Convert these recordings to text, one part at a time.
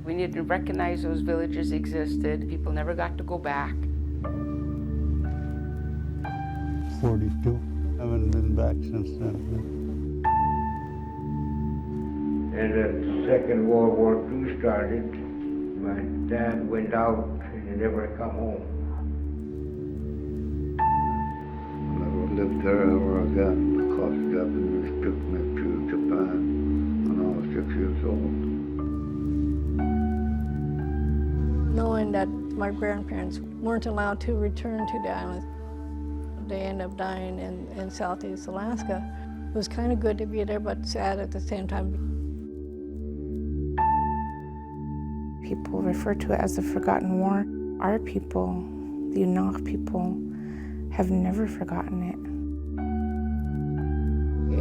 We need to recognize those villages existed. People never got to go back. 42. Haven't been back since then. And the Second World War II started. My dad went out and he never come home. I never lived there ever again because the Japanese took me to Japan when I was 6 years old. Knowing that my grandparents weren't allowed to return to the island, they ended up dying in Southeast Alaska. It was kind of good to be there, but sad at the same time. People refer to it as the Forgotten War. Our people, the Uinaq people, have never forgotten it.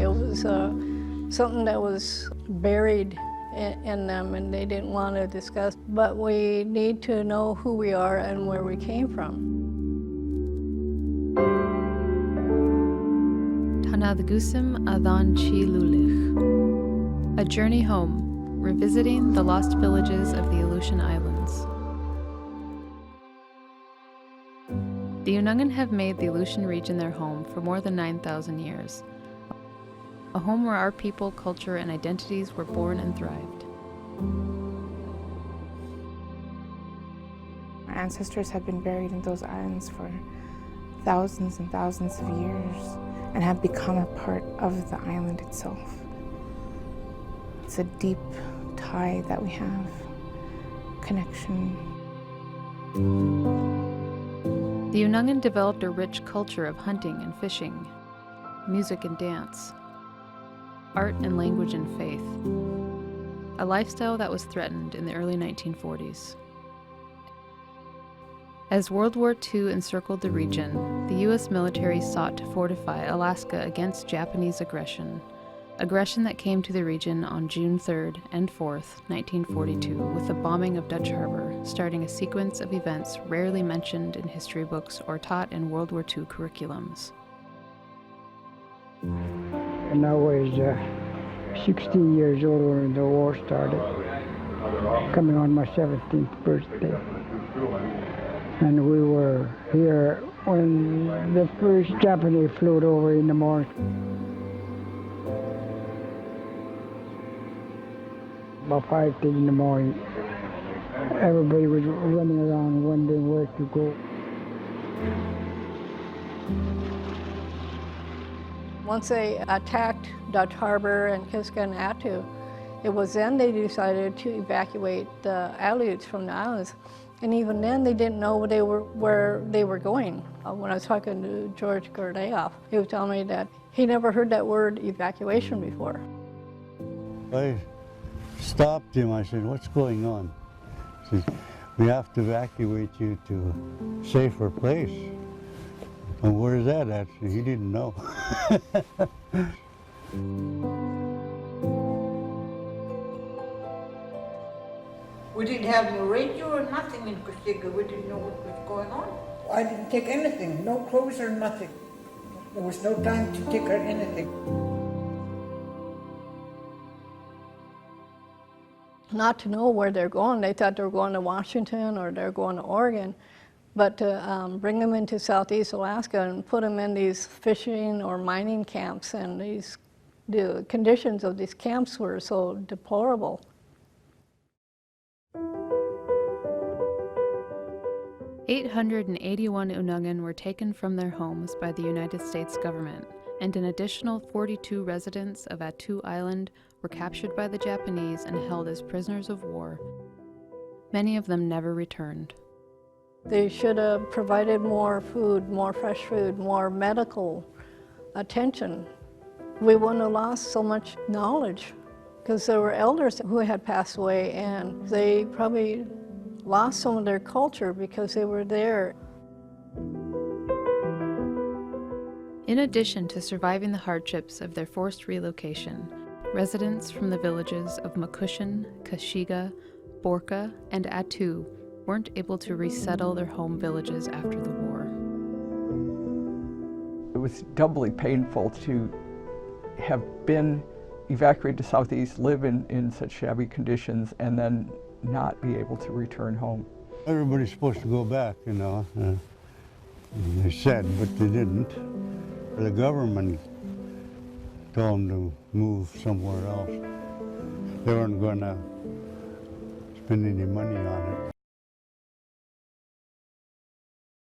It was something that was buried in them and they didn't want to discuss. But we need to know who we are and where we came from. Tanadgusim Adhan Chi Lulich. A Journey Home, revisiting the lost villages of the Aleutian Islands. The Unangan have made the Aleutian region their home for more than 9,000 years. A home where our people, culture, and identities were born and thrived. Our ancestors have been buried in those islands for thousands and thousands of years and have become a part of the island itself. It's a deep tie that we have, connection. The Unangan developed a rich culture of hunting and fishing, music and dance, art and language and faith, a lifestyle that was threatened in the early 1940s. As World War II encircled the region, the U.S. military sought to fortify Alaska against Japanese aggression that came to the region on June 3rd and 4th, 1942, with the bombing of Dutch Harbor, starting a sequence of events rarely mentioned in history books or taught in World War II curriculums. And I was 16 years old when the war started, coming on my 17th birthday. And we were here when the first Japanese flew over in the morning. About 5:30 in the morning, everybody was running around wondering where to go. Once they attacked Dutch Harbor and Kiska and Attu, it was then they decided to evacuate the Aleuts from the islands. And even then, they didn't know where they were going. When I was talking to George Gordeoff, he was telling me that he never heard that word evacuation before. I stopped him. I said, "What's going on?" He says, "We have to evacuate you to a safer place." And where's that at? He didn't know. We didn't have no radio or nothing in Kosiga. We didn't know what was going on. I didn't take anything, no clothes or nothing. There was no time to take or anything. Not to know where they're going. They thought they were going to Washington or they're going to Oregon. But to bring them into Southeast Alaska and put them in these fishing or mining camps, and the conditions of these camps were so deplorable. "881 Unangan were taken from their homes by the United States government, and an additional 42 residents of Attu Island were captured by the Japanese and held as prisoners of war. Many of them never returned." They should have provided more food, more fresh food, more medical attention. We wouldn't have lost so much knowledge because there were elders who had passed away and they probably lost some of their culture because they were there. In addition to surviving the hardships of their forced relocation, residents from the villages of Makushan, Kashiga, Borka, and Attu weren't able to resettle their home villages after the war. It was doubly painful to have been evacuated to Southeast, live in such shabby conditions, and then not be able to return home. Everybody's supposed to go back, you know. They said, but they didn't. The government told them to move somewhere else. They weren't going to spend any money on it.